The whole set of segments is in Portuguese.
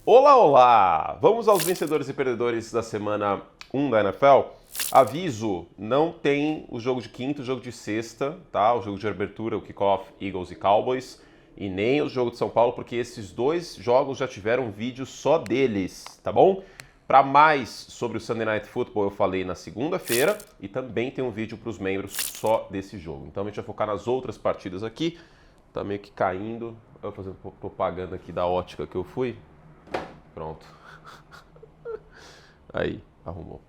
Olá, olá! Vamos aos vencedores e perdedores da semana 1 da NFL. Aviso, não tem o jogo de quinta, o jogo de sexta, tá? O jogo de abertura, o kickoff, Eagles e Cowboys, e nem o jogo de São Paulo, porque esses dois jogos já tiveram vídeo só deles, tá bom? Para mais sobre o Sunday Night Football eu falei na segunda-feira e também tem um vídeo para os membros só desse jogo. Então a gente vai focar nas outras partidas aqui. Tá meio que caindo. Eu vou fazer propaganda aqui da ótica que eu fui. Pronto. Aí, arrumou.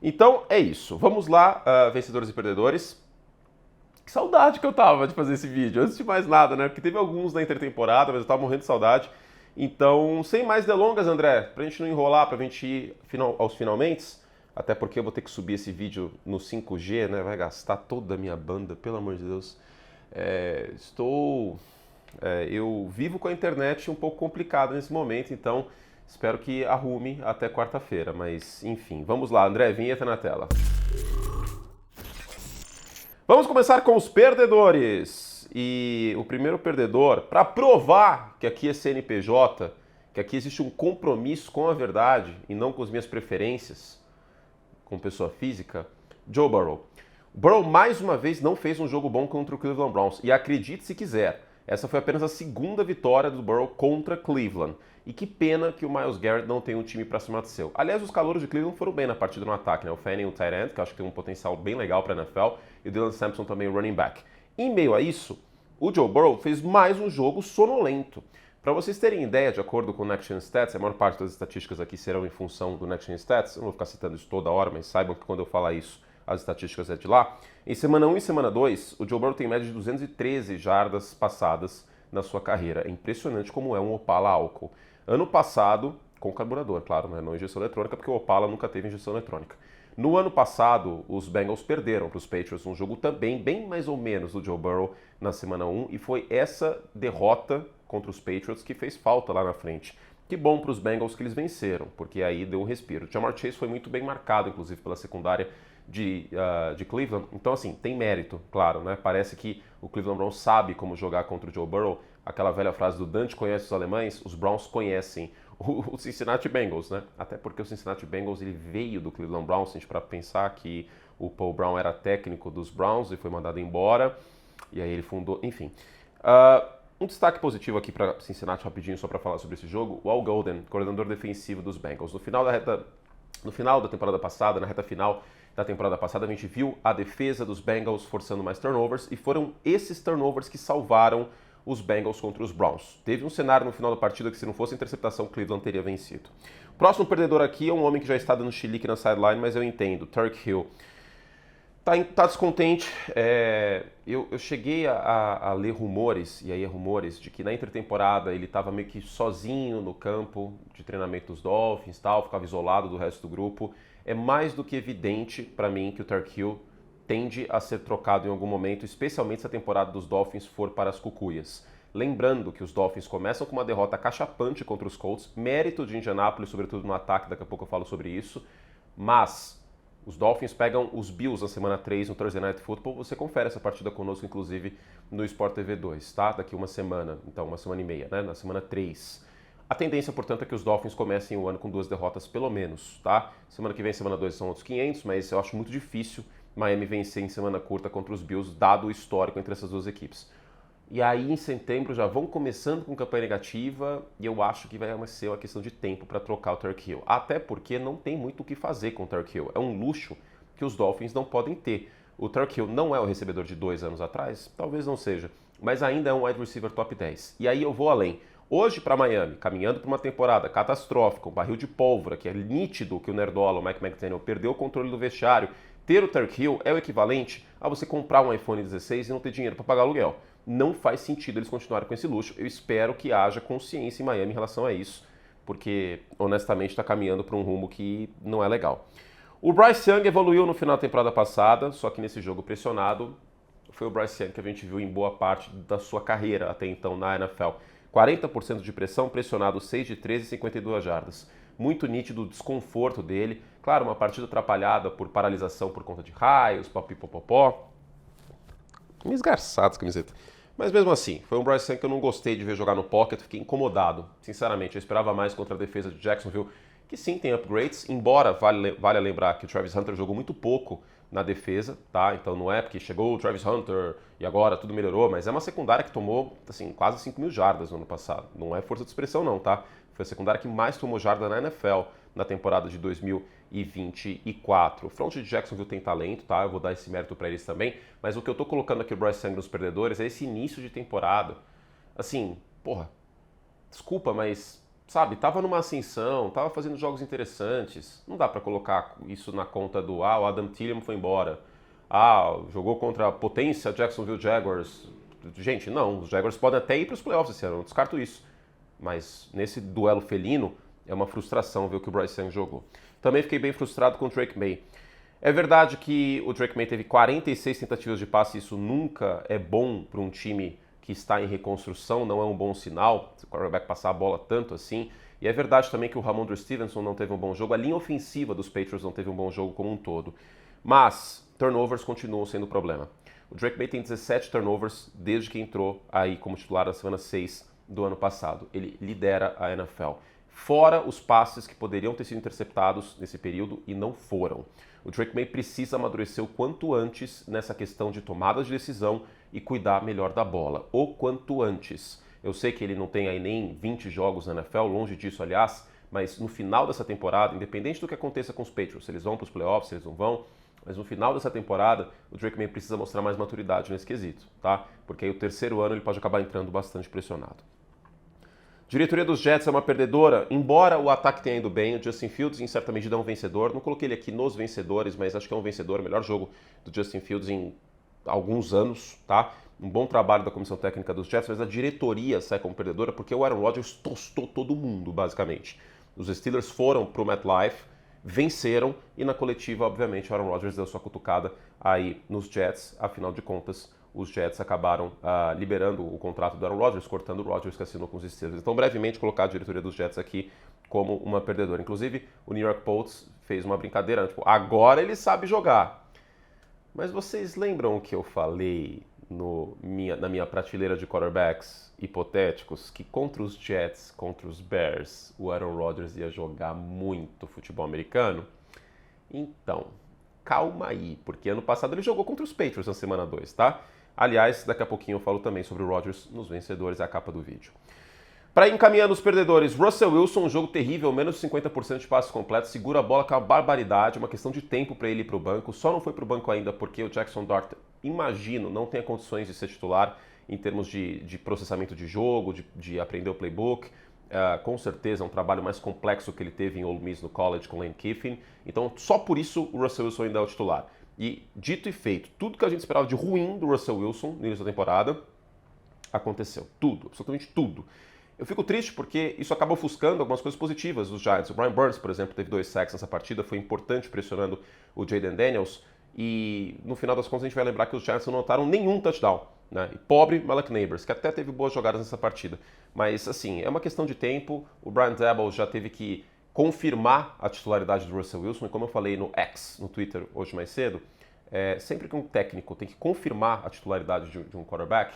Então é isso. Vamos lá, vencedores e perdedores. Que saudade que eu tava de fazer esse vídeo. Antes de mais nada, né? Porque teve alguns na intertemporada, mas eu tava morrendo de saudade. Então, sem mais delongas, André, pra gente não enrolar, pra gente ir aos finalmente, até porque eu vou ter que subir esse vídeo no 5G, né? Vai gastar toda a minha banda, pelo amor de Deus. Eu vivo com a internet um pouco complicado nesse momento, então espero que arrume até quarta-feira. Mas, enfim, vamos lá, André, vinheta na tela. Vamos começar com os perdedores. E o primeiro perdedor, para provar que aqui é CNPJ, que aqui existe um compromisso com a verdade e não com as minhas preferências, como pessoa física, Joe Burrow. O Burrow mais uma vez não fez um jogo bom contra o Cleveland Browns. E acredite se quiser, essa foi apenas a segunda vitória do Burrow contra Cleveland. E que pena que o Myles Garrett não tem um time para cima do seu. Aliás, os calouros de Cleveland foram bem na partida no ataque, né? O Fanning e o tight end, que eu acho que tem um potencial bem legal para a NFL, e o Dylan Sampson também, o running back. Em meio a isso, o Joe Burrow fez mais um jogo sonolento. Para vocês terem ideia, de acordo com o Next Gen Stats, a maior parte das estatísticas aqui serão em função do Next Gen Stats, eu não vou ficar citando isso toda hora, mas saibam que quando eu falar isso, as estatísticas é de lá. Em semana 1 e semana 2, o Joe Burrow tem média de 213 jardas passadas na sua carreira. É impressionante como é um Opala álcool. Ano passado, com carburador, claro, né? Não injeção eletrônica, porque o Opala nunca teve injeção eletrônica. No ano passado, os Bengals perderam para os Patriots um jogo também, bem mais ou menos, do Joe Burrow na semana 1, e foi essa derrota contra os Patriots que fez falta lá na frente. Que bom para os Bengals que eles venceram, porque aí deu um respiro. O Ja'Marr Chase foi muito bem marcado, inclusive, pela secundária de Cleveland. Então, assim, tem mérito, claro, né? Parece que o Cleveland Browns sabe como jogar contra o Joe Burrow. Aquela velha frase do Dante conhece os alemães, os Browns conhecem o Cincinnati Bengals, né? Até porque o Cincinnati Bengals ele veio do Cleveland Browns, se a gente para pensar que o Paul Brown era técnico dos Browns e foi mandado embora, e aí ele fundou, enfim. Um destaque positivo aqui para Cincinnati rapidinho, só para falar sobre esse jogo, o Al Golden, coordenador defensivo dos Bengals. No final da temporada passada, na reta final da temporada passada, a gente viu a defesa dos Bengals forçando mais turnovers, e foram esses turnovers que salvaram os Bengals contra os Browns. Teve um cenário no final da partida que, se não fosse a interceptação, Cleveland teria vencido. O próximo perdedor aqui é um homem que já está dando chilique na sideline, mas eu entendo, Turk Hill. Tá descontente. Eu cheguei a ler rumores, e aí é rumores, de que na intertemporada ele estava meio que sozinho no campo de treinamento dos Dolphins, tal, ficava isolado do resto do grupo. É mais do que evidente para mim que o Turk Hill tende a ser trocado em algum momento, especialmente se a temporada dos Dolphins for para as cucuias. Lembrando que os Dolphins começam com uma derrota cachapante contra os Colts, mérito de Indianapolis, sobretudo no ataque, daqui a pouco eu falo sobre isso, mas os Dolphins pegam os Bills na semana 3 no Thursday Night Football. Você confere essa partida conosco, inclusive, no Sport TV 2, tá? Daqui uma semana, então uma semana e meia, né? Na semana 3. A tendência, portanto, é que os Dolphins comecem o ano com 2 derrotas pelo menos, tá? Semana que vem, semana 2, são outros 500, mas eu acho muito difícil Miami vencer em semana curta contra os Bills, dado o histórico entre essas duas equipes. E aí, em setembro, já vão começando com campanha negativa, e eu acho que vai ser uma questão de tempo para trocar o Turk Hill. Até porque não tem muito o que fazer com o Turk Hill. É um luxo que os Dolphins não podem ter. O Turk Hill não é o recebedor de 2 anos atrás, talvez não seja, mas ainda é um wide receiver top 10. E aí eu vou além. Hoje para Miami, caminhando para uma temporada catastrófica, um barril de pólvora, que é nítido que o Nerdola, o Mike McDaniel, perdeu o controle do vestiário. Ter o Turk Hill é o equivalente a você comprar um iPhone 16 e não ter dinheiro para pagar aluguel. Não faz sentido eles continuarem com esse luxo. Eu espero que haja consciência em Miami em relação a isso, porque honestamente está caminhando para um rumo que não é legal. O Bryce Young evoluiu no final da temporada passada, só que nesse jogo pressionado foi o Bryce Young que a gente viu em boa parte da sua carreira até então na NFL. 40% de pressão, pressionado 6 de 13 e 52 jardas. Muito nítido o desconforto dele. Claro, uma partida atrapalhada por paralisação por conta de raios, popopopó. Me esgarçado essa camiseta. Mas mesmo assim, foi um Bryce Young que eu não gostei de ver jogar no pocket, fiquei incomodado. Sinceramente, eu esperava mais contra a defesa de Jacksonville, que sim tem upgrades, embora vale lembrar que o Travis Hunter jogou muito pouco na defesa, tá? Então não é porque chegou o Travis Hunter e agora tudo melhorou, mas é uma secundária que tomou assim, quase 5.000 jardas no ano passado. Não é força de expressão não, tá? Foi a secundária que mais tomou jarda na NFL na temporada de 2024. O front de Jacksonville tem talento, tá? Eu vou dar esse mérito para eles também, mas o que eu tô colocando aqui o Bryce Young nos perdedores é esse início de temporada. Assim, porra, desculpa, mas sabe, tava numa ascensão, tava fazendo jogos interessantes. Não dá para colocar isso na conta do o Adam Thielen foi embora. Jogou contra a potência Jacksonville Jaguars. Gente, não, os Jaguars podem até ir para os playoffs esse ano, não descarto isso. Mas nesse duelo felino, é uma frustração ver o que o Bryce Young jogou. Também fiquei bem frustrado com o Drake May. É verdade que o Drake May teve 46 tentativas de passe, isso nunca é bom para um time que está em reconstrução, não é um bom sinal, se o quarterback passar a bola tanto assim. E é verdade também que o Ramondre Stevenson não teve um bom jogo, a linha ofensiva dos Patriots não teve um bom jogo como um todo. Mas turnovers continuam sendo o problema. O Drake May tem 17 turnovers desde que entrou aí como titular na semana 6 do ano passado. Ele lidera a NFL. Fora os passes que poderiam ter sido interceptados nesse período e não foram. O Drake May precisa amadurecer o quanto antes nessa questão de tomada de decisão e cuidar melhor da bola. O quanto antes. Eu sei que ele não tem aí nem 20 jogos na NFL, longe disso, aliás, mas no final dessa temporada, independente do que aconteça com os Patriots, se eles vão para os playoffs, se eles não vão, mas no final dessa temporada, o Drake May precisa mostrar mais maturidade nesse quesito, tá? Porque aí o terceiro ano ele pode acabar entrando bastante pressionado. Diretoria dos Jets é uma perdedora, embora o ataque tenha ido bem, o Justin Fields em certa medida é um vencedor, não coloquei ele aqui nos vencedores, mas acho que é um vencedor, o melhor jogo do Justin Fields em alguns anos, tá? Um bom trabalho da comissão técnica dos Jets, mas a diretoria sai como perdedora porque o Aaron Rodgers tostou todo mundo, basicamente. Os Steelers foram pro MetLife, venceram e na coletiva, obviamente, o Aaron Rodgers deu sua cutucada aí nos Jets, afinal de contas, os Jets acabaram liberando o contrato do Aaron Rodgers, cortando o Rodgers que assinou com os Steelers. Então, brevemente, colocar a diretoria dos Jets aqui como uma perdedora. Inclusive, o New York Post fez uma brincadeira, tipo, agora ele sabe jogar. Mas vocês lembram o que eu falei na minha prateleira de quarterbacks hipotéticos? Que contra os Jets, contra os Bears, o Aaron Rodgers ia jogar muito futebol americano? Então, calma aí, porque ano passado ele jogou contra os Patriots na semana 2, tá? Aliás, daqui a pouquinho eu falo também sobre o Rodgers nos vencedores, é a capa do vídeo. Para ir encaminhando os perdedores, Russell Wilson, um jogo terrível, menos de 50% de passes completos, segura a bola com uma barbaridade, uma questão de tempo para ele ir para o banco. Só não foi para o banco ainda porque o Jackson Dart, imagino, não tenha condições de ser titular em termos de processamento de jogo, de aprender o playbook. Com certeza é um trabalho mais complexo que ele teve em Ole Miss no college com Lane Kiffin. Então, só por isso o Russell Wilson ainda é o titular. E dito e feito, tudo que a gente esperava de ruim do Russell Wilson no início da temporada aconteceu. Tudo, absolutamente tudo. Eu fico triste porque isso acaba ofuscando algumas coisas positivas dos Giants. O Brian Burns, por exemplo, teve 2 sacks nessa partida, foi importante pressionando o Jaden Daniels. E no final das contas a gente vai lembrar que os Giants não anotaram nenhum touchdown. Né? E pobre Malek Neighbors, que até teve boas jogadas nessa partida. Mas assim, é uma questão de tempo. O Brian Daboll já teve que confirmar a titularidade do Russell Wilson. E como eu falei no X, no Twitter, hoje mais cedo, sempre que um técnico tem que confirmar a titularidade de um quarterback,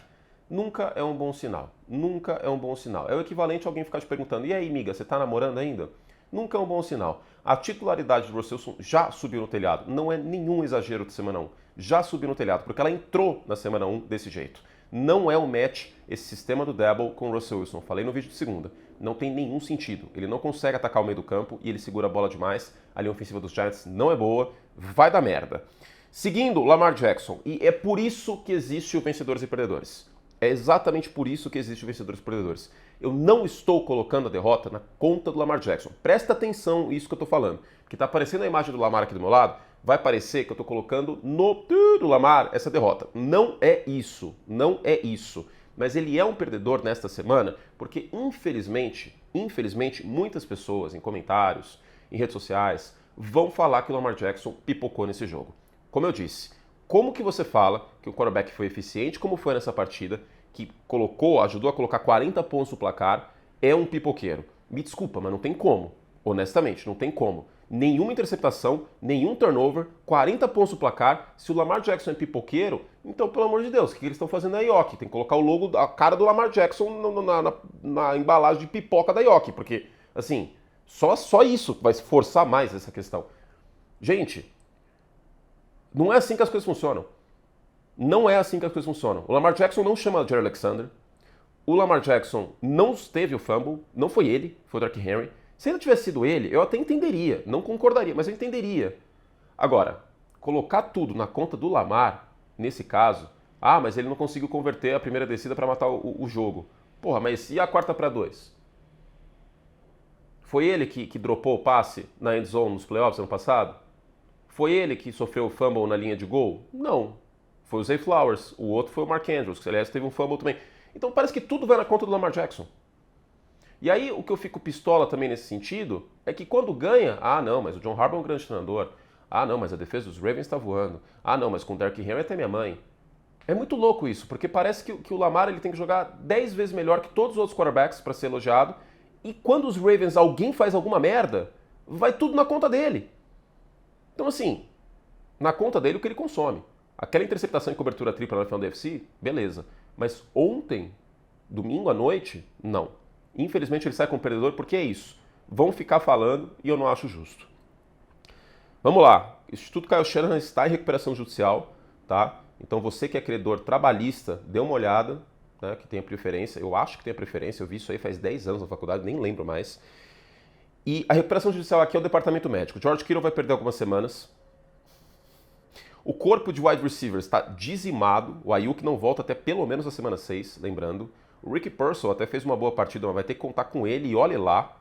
nunca é um bom sinal. Nunca é um bom sinal. É o equivalente a alguém ficar te perguntando, e aí, miga, você tá namorando ainda? Nunca é um bom sinal. A titularidade do Russell Wilson já subiu no telhado. Não é nenhum exagero de semana 1. Já subiu no telhado, porque ela entrou na semana 1 desse jeito. Não é um match esse sistema do Daboll com o Russell Wilson. Falei no vídeo de segunda. Não tem nenhum sentido. Ele não consegue atacar o meio do campo e ele segura a bola demais. A linha ofensiva dos Giants não é boa. Vai dar merda. Seguindo, Lamar Jackson. E é por isso que existe o vencedores e perdedores. É exatamente por isso que existe o vencedores e perdedores. Eu não estou colocando a derrota na conta do Lamar Jackson. Presta atenção nisso que eu estou falando. Que está aparecendo a imagem do Lamar aqui do meu lado, vai parecer que eu estou colocando no do Lamar essa derrota. Não é isso. Não é isso. Mas ele é um perdedor nesta semana porque, infelizmente, muitas pessoas em comentários, em redes sociais, vão falar que o Lamar Jackson pipocou nesse jogo. Como eu disse, como que você fala que o quarterback foi eficiente, como foi nessa partida, que ajudou a colocar 40 pontos no placar, é um pipoqueiro? Me desculpa, mas não tem como. Honestamente, não tem como. nenhuma interceptação, nenhum turnover, 40 pontos no placar. Se o Lamar Jackson é pipoqueiro, então, pelo amor de Deus, o que eles estão fazendo na Yoki? Tem que colocar o logo, a cara do Lamar Jackson na embalagem de pipoca da Yoki, porque, assim, só isso vai forçar mais essa questão. Gente, não é assim que as coisas funcionam. Não é assim que as coisas funcionam. O Lamar Jackson não chama Jerry Alexander. O Lamar Jackson não teve o fumble, não foi ele, foi o Derrick Henry. Se ainda tivesse sido ele, eu até entenderia, não concordaria, mas eu entenderia. Agora, colocar tudo na conta do Lamar, nesse caso, mas ele não conseguiu converter a primeira descida para matar o jogo. Porra, mas e a quarta para 2? Foi ele que dropou o passe na end zone nos playoffs ano passado? Foi ele que sofreu o fumble na linha de gol? Não. Foi o Zay Flowers, o outro foi o Mark Andrews, que aliás teve um fumble também. Então parece que tudo vai na conta do Lamar Jackson. E aí o que eu fico pistola também nesse sentido é que quando ganha, não, mas o John Harbaugh é um grande treinador. Não, mas a defesa dos Ravens está voando. Não, mas com o Derrick Henry até minha mãe. É muito louco isso, porque parece que o Lamar ele tem que jogar 10 vezes melhor que todos os outros quarterbacks para ser elogiado. E quando os Ravens, alguém faz alguma merda, vai tudo na conta dele. Então assim, na conta dele o que ele consome. Aquela interceptação em cobertura tripla na final da UFC, beleza. Mas ontem, domingo à noite, não. Infelizmente ele sai como perdedor porque é isso. Vão ficar falando e eu não acho justo. Vamos lá. O Instituto Kyle Shanahan está em recuperação judicial, tá? Então você que é credor trabalhista, dê uma olhada, né, que tem a preferência. Eu acho que tem a preferência, eu vi isso aí faz 10 anos na faculdade, nem lembro mais. E a recuperação judicial aqui é o departamento médico. George Kittle vai perder algumas semanas. O corpo de wide receivers está dizimado. O Ayuk não volta até pelo menos a semana 6, lembrando. O Ricky Pearsall até fez uma boa partida, mas vai ter que contar com ele. E olhe lá,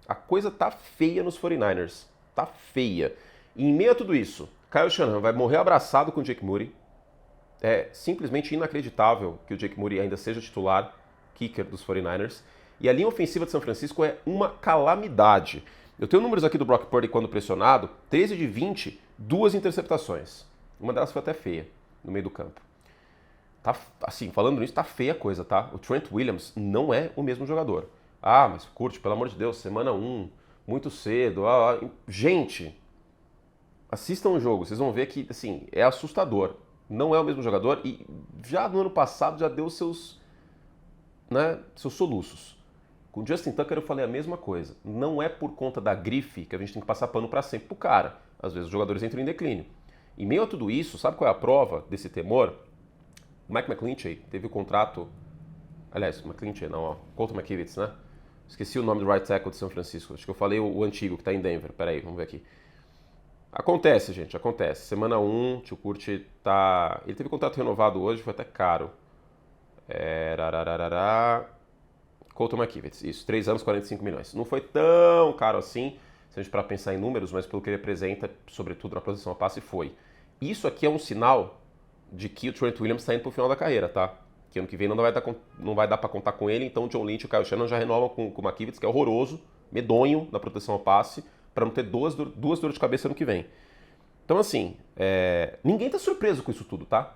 a coisa tá feia nos 49ers. Tá feia. E em meio a tudo isso, Kyle Shanahan vai morrer abraçado com o Jake Moody. É simplesmente inacreditável que o Jake Moody ainda seja titular kicker dos 49ers. E a linha ofensiva de São Francisco é uma calamidade. Eu tenho números aqui do Brock Purdy quando pressionado. 13 de 20, 2 interceptações. Uma delas foi até feia, no meio do campo. Tá, assim, falando nisso, tá feia a coisa, tá? O Trent Williams não é o mesmo jogador. Mas curte, pelo amor de Deus, semana 1, muito cedo. Gente, assistam o jogo, vocês vão ver que, assim, é assustador. Não é o mesmo jogador e já no ano passado já deu seus soluços. Com o Justin Tucker eu falei a mesma coisa. Não é por conta da grife que a gente tem que passar pano para sempre pro cara. Às vezes os jogadores entram em declínio. Em meio a tudo isso, sabe qual é a prova desse temor? O Mike McGlinchey teve o contrato... Aliás, McGlinchey não, Colton McKivitz, né? Esqueci o nome do right tackle de São Francisco. Acho que eu falei o antigo, que tá em Denver. Peraí, vamos ver aqui. Acontece, gente, acontece. Semana 1, o tio Curti tá... Ele teve contrato renovado hoje, foi até caro. Colton McKivitz, isso, 3 anos, 45 milhões. Não foi tão caro assim, se a gente para pensar em números, mas pelo que ele apresenta, sobretudo na posição a passe, foi. Isso aqui é um sinal de que o Trent Williams está indo pro final da carreira, tá? Que ano que vem não vai dar para contar com ele, então o John Lynch e o Kyle Shanahan já renovam com o McKivitz, que é horroroso, medonho na proteção ao passe, para não ter duas dores de cabeça ano que vem. Então, assim, ninguém tá surpreso com isso tudo, tá?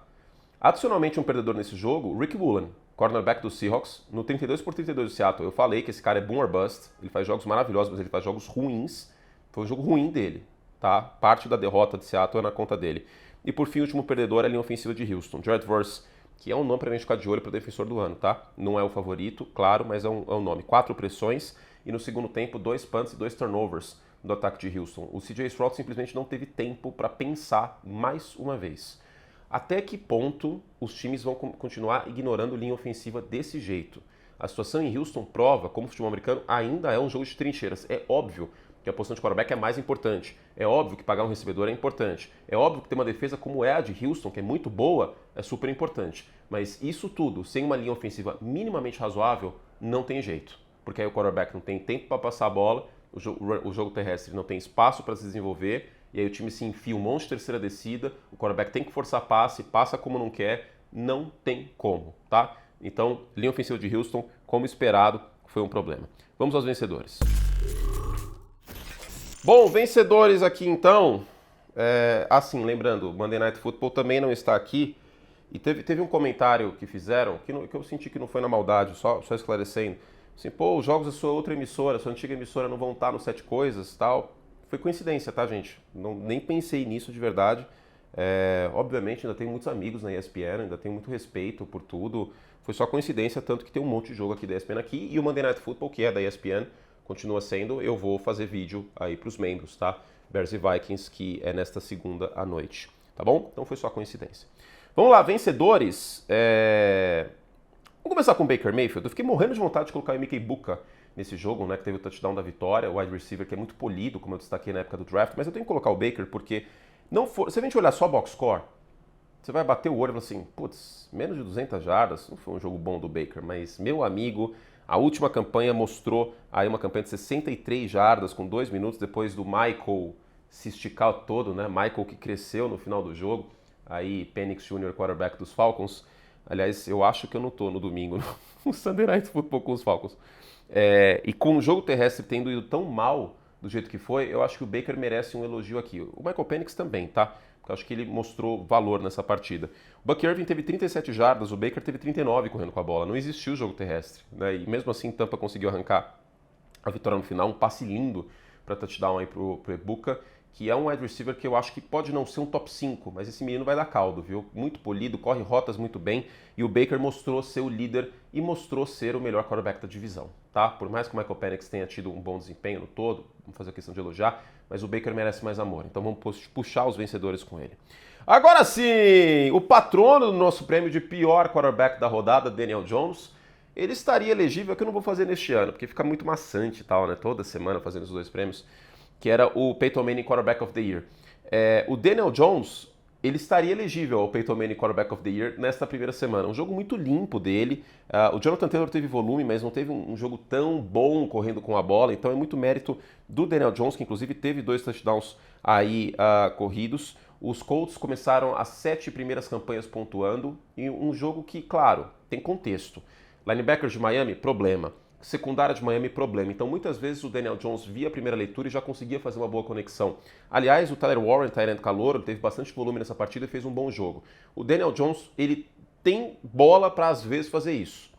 Adicionalmente, um perdedor nesse jogo, Rick Woolen, cornerback do Seahawks, no 32-32 do Seattle. Eu falei que esse cara é boom or bust, ele faz jogos maravilhosos, mas ele faz jogos ruins. Foi um jogo ruim dele, tá? Parte da derrota de Seattle é na conta dele. E por fim, o último perdedor é a linha ofensiva de Houston, Jared Verse, que é um nome pra gente ficar de olho para defensor do ano, tá? Não é o favorito, claro, mas é um nome. 4 pressões e no segundo tempo 2 punts e 2 turnovers do ataque de Houston. O CJ Stroud simplesmente não teve tempo para pensar mais uma vez. Até que ponto os times vão continuar ignorando linha ofensiva desse jeito? A situação em Houston prova como o futebol americano ainda é um jogo de trincheiras. É óbvio que a posição de quarterback é mais importante. É óbvio que pagar um recebedor é importante. É óbvio que ter uma defesa como é a de Houston, que é muito boa, é super importante. Mas isso tudo, sem uma linha ofensiva minimamente razoável, não tem jeito. Porque aí o quarterback não tem tempo para passar a bola, o jogo terrestre não tem espaço para se desenvolver, e aí o time se enfia um monte de terceira descida, o quarterback tem que forçar passe, passa como não quer, não tem como, tá? Então, linha ofensiva de Houston, como esperado, foi um problema. Vamos aos vencedores. Bom, vencedores aqui então, lembrando, o Monday Night Football também não está aqui, e teve um comentário que fizeram, que eu senti que não foi na maldade, só esclarecendo, assim, os jogos da sua outra emissora, sua antiga emissora não vão estar no 7 Coisas e tal. foi coincidência, tá, gente? Nem pensei nisso de verdade. Obviamente, ainda tenho muitos amigos na ESPN, ainda tenho muito respeito por tudo. Foi só coincidência, tanto que tem um monte de jogo aqui da ESPN aqui. E o Monday Night Football, que é da ESPN, continua sendo. Eu vou fazer vídeo aí pros membros, tá? Bears e Vikings, que é nesta segunda à noite. Tá bom? Então foi só coincidência. Vamos lá, vencedores. Vamos começar com o Baker Mayfield. Eu fiquei morrendo de vontade de colocar o Mickey Buka nesse jogo, né? Que teve o touchdown da vitória, o wide receiver que é muito polido, como eu destaquei na época do draft. Mas eu tenho que colocar o Baker porque se a gente olhar só box score, você vai bater o olho e falar assim, putz, menos de 200 jardas, não foi um jogo bom do Baker, mas meu amigo, a última campanha mostrou aí uma campanha de 63 jardas com 2 minutos depois do Michael se esticar todo, né? Michael que cresceu no final do jogo, aí Penix Jr., quarterback dos Falcons. Aliás, eu acho que eu não tô no domingo no Sunday Night Football com os Falcons. E com o jogo terrestre tendo ido tão mal do jeito que foi, eu acho que o Baker merece um elogio aqui. O Michael Penix também, tá? Porque eu acho que ele mostrou valor nessa partida. O Buck Irving teve 37 jardas, o Baker teve 39 correndo com a bola. Não existiu o jogo terrestre, né? E mesmo assim, Tampa conseguiu arrancar a vitória no final. Um passe lindo para touchdown aí pro Buka, que é um wide receiver que eu acho que pode não ser um top 5, mas esse menino vai dar caldo, viu? Muito polido, corre rotas muito bem, e o Baker mostrou ser o líder e mostrou ser o melhor quarterback da divisão, tá? Por mais que o Michael Penix tenha tido um bom desempenho no todo, vamos fazer a questão de elogiar, mas o Baker merece mais amor, então vamos puxar os vencedores com ele. Agora sim, o patrono do nosso prêmio de pior quarterback da rodada, Daniel Jones, ele estaria elegível, que eu não vou fazer neste ano, porque fica muito maçante e tal, né? Toda semana fazendo os dois prêmios, que era o Peyton Manning Quarterback of the Year. O Daniel Jones, ele estaria elegível ao Peyton Manning Quarterback of the Year nesta primeira semana. Um jogo muito limpo dele. O Jonathan Taylor teve volume, mas não teve um jogo tão bom correndo com a bola, então é muito mérito do Daniel Jones, que inclusive teve 2 touchdowns aí corridos. Os Colts começaram as 7 primeiras campanhas pontuando, e um jogo que, claro, tem contexto. Linebackers de Miami, problema. Secundária de Miami, problema. Então, muitas vezes o Daniel Jones via a primeira leitura e já conseguia fazer uma boa conexão. Aliás, o Tyler Warren, tight end calouro, teve bastante volume nessa partida e fez um bom jogo. O Daniel Jones, ele tem bola para, às vezes, fazer isso.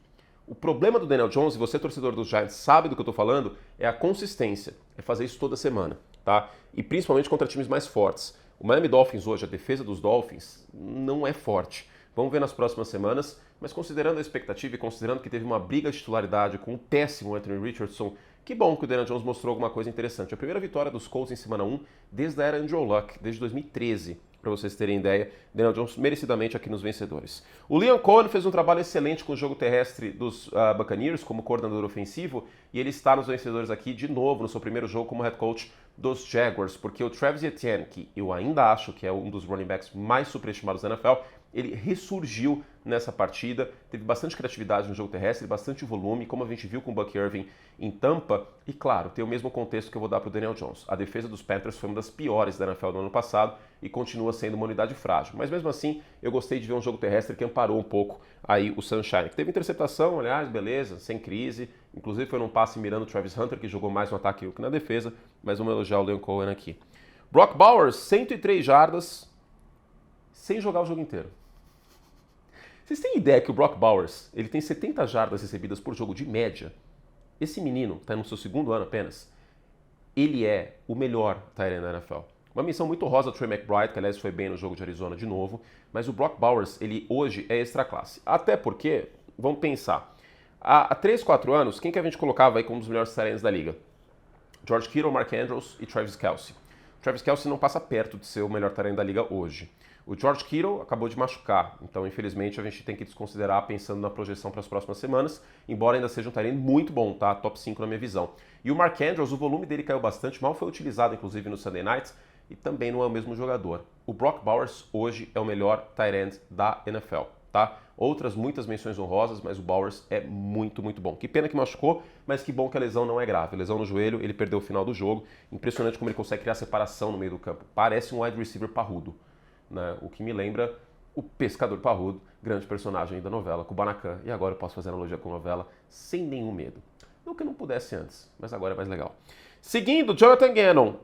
O problema do Daniel Jones, e você, torcedor dos Giants, sabe do que eu estou falando, é a consistência. É fazer isso toda semana, tá? E principalmente contra times mais fortes. O Miami Dolphins hoje, a defesa dos Dolphins, não é forte. Vamos ver nas próximas semanas, mas considerando a expectativa e considerando que teve uma briga de titularidade com o péssimo Anthony Richardson, que bom que o Daniel Jones mostrou alguma coisa interessante. A primeira vitória dos Colts em semana 1 desde a era Andrew Luck, desde 2013, para vocês terem ideia. Daniel Jones merecidamente aqui nos vencedores. O Liam Cohen fez um trabalho excelente com o jogo terrestre dos Buccaneers como coordenador ofensivo, e ele está nos vencedores aqui de novo no seu primeiro jogo como head coach dos Jaguars, porque o Travis Etienne, que eu ainda acho que é um dos running backs mais superestimados da NFL, ele ressurgiu nessa partida, teve bastante criatividade no jogo terrestre, bastante volume, como a gente viu com o Buck Irving em Tampa, e claro, tem o mesmo contexto que eu vou dar para o Daniel Jones. A defesa dos Panthers foi uma das piores da NFL no ano passado e continua sendo uma unidade frágil, mas mesmo assim eu gostei de ver um jogo terrestre que amparou um pouco aí o Sunshine, que teve interceptação, aliás, beleza, sem crise, inclusive foi num passe mirando o Travis Hunter, que jogou mais no ataque que na defesa, mas vamos elogiar o Liam Cohen aqui. Brock Bowers, 103 jardas, sem jogar o jogo inteiro. Vocês têm ideia que o Brock Bowers, ele tem 70 jardas recebidas por jogo de média? Esse menino, está no seu segundo ano apenas, ele é o melhor tight end da NFL. Uma menção muito rosa do Trey McBride, que aliás foi bem no jogo de Arizona de novo, mas o Brock Bowers, ele hoje é extra classe. Até porque, vamos pensar, há 3, 4 anos, quem que a gente colocava aí como um dos melhores tight ends da liga? George Kittle, Mark Andrews e Travis Kelce. Travis Kelce não passa perto de ser o melhor tight end da liga hoje. O George Kittle acabou de machucar, então infelizmente a gente tem que desconsiderar pensando na projeção para as próximas semanas, embora ainda seja um tight end muito bom, tá? Top 5 na minha visão. E o Mark Andrews, o volume dele caiu bastante, mal foi utilizado inclusive no Sunday Nights, e também não é o mesmo jogador. O Brock Bowers hoje é o melhor tight end da NFL, tá? Outras muitas menções honrosas, mas o Bowers é muito, muito bom. Que pena que machucou, mas que bom que a lesão não é grave. Lesão no joelho, ele perdeu o final do jogo. Impressionante como ele consegue criar separação no meio do campo. Parece um wide receiver parrudo, né? O que me lembra o Pescador Parrudo, grande personagem da novela, Kubanacan. E agora eu posso fazer analogia com a novela sem nenhum medo. Não que eu não pudesse antes, mas agora é mais legal. Seguindo, Jonathan Gannon,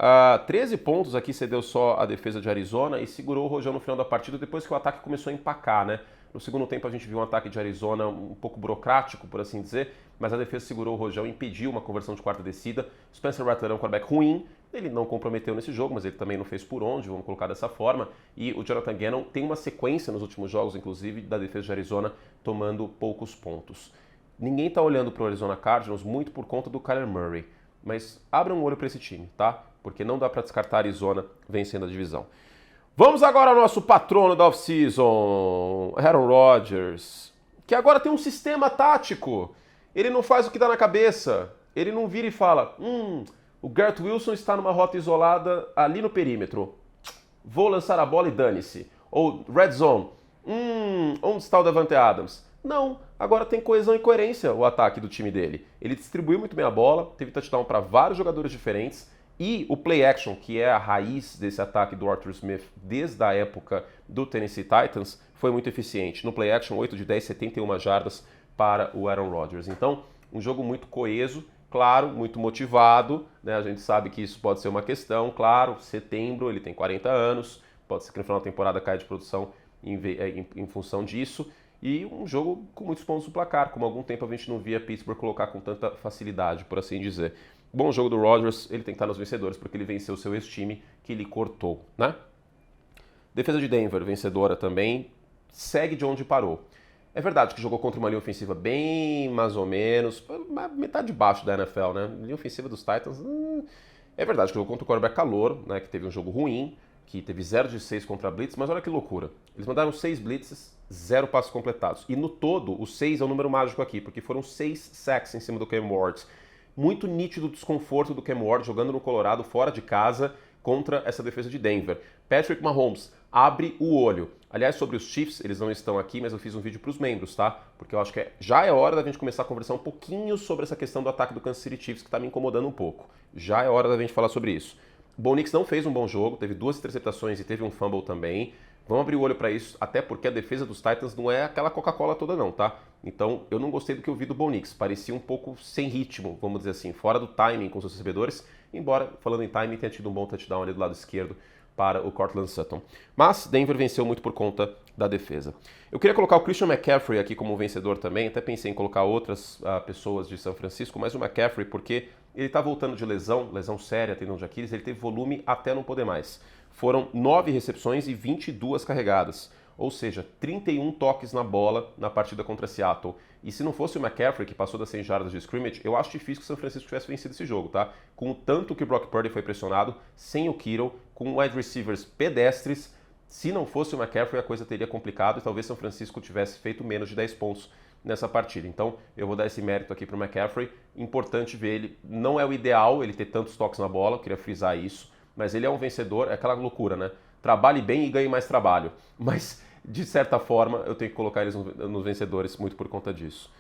13 pontos aqui cedeu só a defesa de Arizona e segurou o rojão no final da partida depois que o ataque começou a empacar, né? No segundo tempo a gente viu um ataque de Arizona um pouco burocrático, por assim dizer, mas a defesa segurou o rojão e impediu uma conversão de quarta descida. Spencer Rattler é um quarterback ruim, ele não comprometeu nesse jogo, mas ele também não fez por onde, vamos colocar dessa forma. E o Jonathan Gannon tem uma sequência nos últimos jogos, inclusive, da defesa de Arizona tomando poucos pontos. Ninguém está olhando para o Arizona Cardinals muito por conta do Kyler Murray, mas abra um olho para esse time, tá? Porque não dá para descartar a Arizona vencendo a divisão. Vamos agora ao nosso patrono da off-season, Aaron Rodgers, que agora tem um sistema tático. Ele não faz o que dá na cabeça. Ele não vira e fala, o Garrett Wilson está numa rota isolada ali no perímetro. Vou lançar a bola e dane-se. Ou red zone. Onde está o Davante Adams? Não, agora tem coesão e coerência o ataque do time dele. Ele distribuiu muito bem a bola, teve touchdown para vários jogadores diferentes e o play action, que é a raiz desse ataque do Arthur Smith desde a época do Tennessee Titans, foi muito eficiente. No play action, 8 de 10, 71 jardas para o Aaron Rodgers. Então, um jogo muito coeso, claro, muito motivado, né? A gente sabe que isso pode ser uma questão, claro, setembro, ele tem 40 anos, pode ser que no final da temporada caia de produção em função disso. E um jogo com muitos pontos no placar, como há algum tempo a gente não via Pittsburgh colocar com tanta facilidade, por assim dizer. Bom jogo do Rodgers, ele tem que estar nos vencedores, porque ele venceu o seu ex-time, que ele cortou, né? Defesa de Denver, vencedora também, segue de onde parou. É verdade que jogou contra uma linha ofensiva bem mais ou menos, metade baixo da NFL, né? Linha ofensiva dos Titans, é verdade que jogou contra o quarterback calouro, né? Que teve um jogo ruim, que teve 0 de 6 contra a blitz, mas olha que loucura. Eles mandaram 6 blitzes, 0 passos completados. E no todo, o 6 é um número mágico aqui, porque foram 6 sacks em cima do Cam Ward. Muito nítido o desconforto do Cam Ward jogando no Colorado, fora de casa, contra essa defesa de Denver. Patrick Mahomes abre o olho. Aliás, sobre os Chiefs, eles não estão aqui, mas eu fiz um vídeo para os membros, tá? Porque eu acho que já é hora da gente começar a conversar um pouquinho sobre essa questão do ataque do Kansas City Chiefs, que está me incomodando um pouco. Já é hora da gente falar sobre isso. O Bo Nix não fez um bom jogo, teve 2 interceptações e teve um fumble também. Vamos abrir o olho para isso, até porque a defesa dos Titans não é aquela Coca-Cola toda não, tá? Então, eu não gostei do que eu vi do Bo Nix. Parecia um pouco sem ritmo, vamos dizer assim, fora do timing com os seus recebedores. Embora, falando em timing, tenha tido um bom touchdown ali do lado esquerdo para o Cortland Sutton. Mas Denver venceu muito por conta da defesa. Eu queria colocar o Christian McCaffrey aqui como vencedor também. Até pensei em colocar outras pessoas de São Francisco, mas o McCaffrey porque ele está voltando de lesão séria, tendão de Aquiles, ele teve volume até não poder mais. Foram 9 recepções e 22 carregadas, ou seja, 31 toques na bola na partida contra Seattle. E se não fosse o McCaffrey, que passou das 100 jardas de scrimmage, eu acho difícil que o São Francisco tivesse vencido esse jogo, tá? Com o tanto que o Brock Purdy foi pressionado, sem o Kittle, com wide receivers pedestres, se não fosse o McCaffrey a coisa teria complicado e talvez São Francisco tivesse feito menos de 10 pontos nessa partida. Então eu vou dar esse mérito aqui para o McCaffrey, importante ver ele, não é o ideal ele ter tantos toques na bola, queria frisar isso, mas ele é um vencedor, é aquela loucura, né? Trabalhe bem e ganhe mais trabalho, mas de certa forma eu tenho que colocar eles nos vencedores muito por conta disso.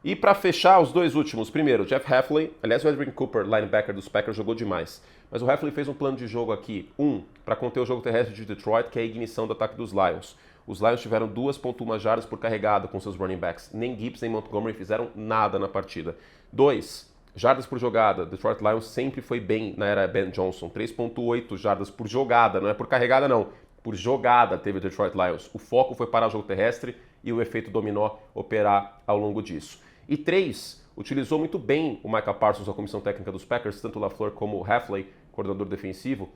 E para fechar, os dois últimos, primeiro, Jeff Hafley, aliás o Edwin Cooper, linebacker dos Packers, jogou demais, mas o Hafley fez um plano de jogo aqui, para conter o jogo terrestre de Detroit, que é a ignição do ataque dos Lions. Os Lions tiveram 2,1 jardas por carregada com seus running backs, nem Gibbs nem Montgomery fizeram nada na partida. 2, jardas por jogada, Detroit Lions sempre foi bem na era Ben Johnson, 3,8 jardas por jogada, não é por carregada não, por jogada teve o Detroit Lions. O foco foi parar o jogo terrestre e o efeito dominó operar ao longo disso. E 3, utilizou muito bem o Micah Parsons, a comissão técnica dos Packers, tanto o LaFleur como o Hafley, coordenador defensivo,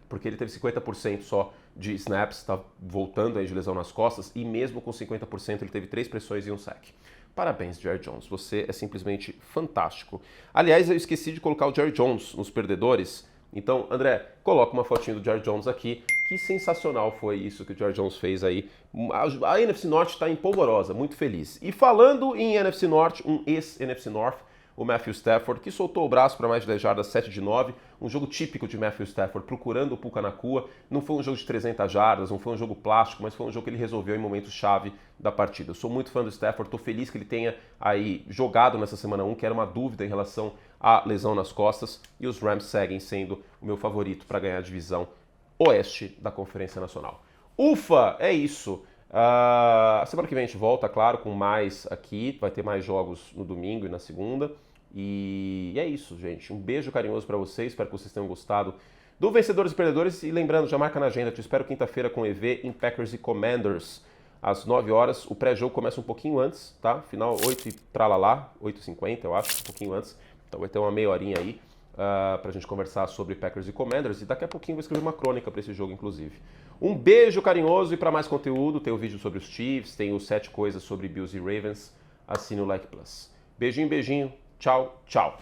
porque ele teve 50% só de snaps, está voltando aí de lesão nas costas, e mesmo com 50% ele teve 3 pressões e um sack. Parabéns, Jerry Jones, você é simplesmente fantástico. Aliás, eu esqueci de colocar o Jerry Jones nos perdedores, então, André, coloca uma fotinha do Jerry Jones aqui. Que sensacional foi isso que o Jerry Jones fez aí. A NFC Norte está empolvorosa, muito feliz. E falando em NFC Norte, um ex-NFC North, o Matthew Stafford, que soltou o braço para mais de 10 jardas, 7 de 9. Um jogo típico de Matthew Stafford, procurando o Puka Nacua. Não foi um jogo de 300 jardas, não foi um jogo plástico, mas foi um jogo que ele resolveu em momentos-chave da partida. Eu sou muito fã do Stafford, estou feliz que ele tenha aí jogado nessa semana 1, que era uma dúvida em relação à lesão nas costas. E os Rams seguem sendo o meu favorito para ganhar a divisão oeste da Conferência Nacional. Ufa, é isso. A semana que vem a gente volta, claro, com mais aqui. Vai ter mais jogos no domingo e na segunda. E é isso, gente. Um beijo carinhoso para vocês. Espero que vocês tenham gostado do Vencedores e Perdedores. E lembrando, já marca na agenda. Te espero quinta-feira com EV em Packers e Commanders. às 9 horas. O pré-jogo começa um pouquinho antes, tá? Final 8 e tralalá, 8h50 eu acho, um pouquinho antes. Então vai ter uma meia horinha aí pra gente conversar sobre Packers e Commanders. E daqui a pouquinho eu vou escrever uma crônica para esse jogo, inclusive. Um beijo carinhoso, e para mais conteúdo, tem o vídeo sobre os Chiefs, tem os 7 coisas sobre Bills e Ravens. Assine o Like Plus. Beijinho, beijinho. Tchau, tchau.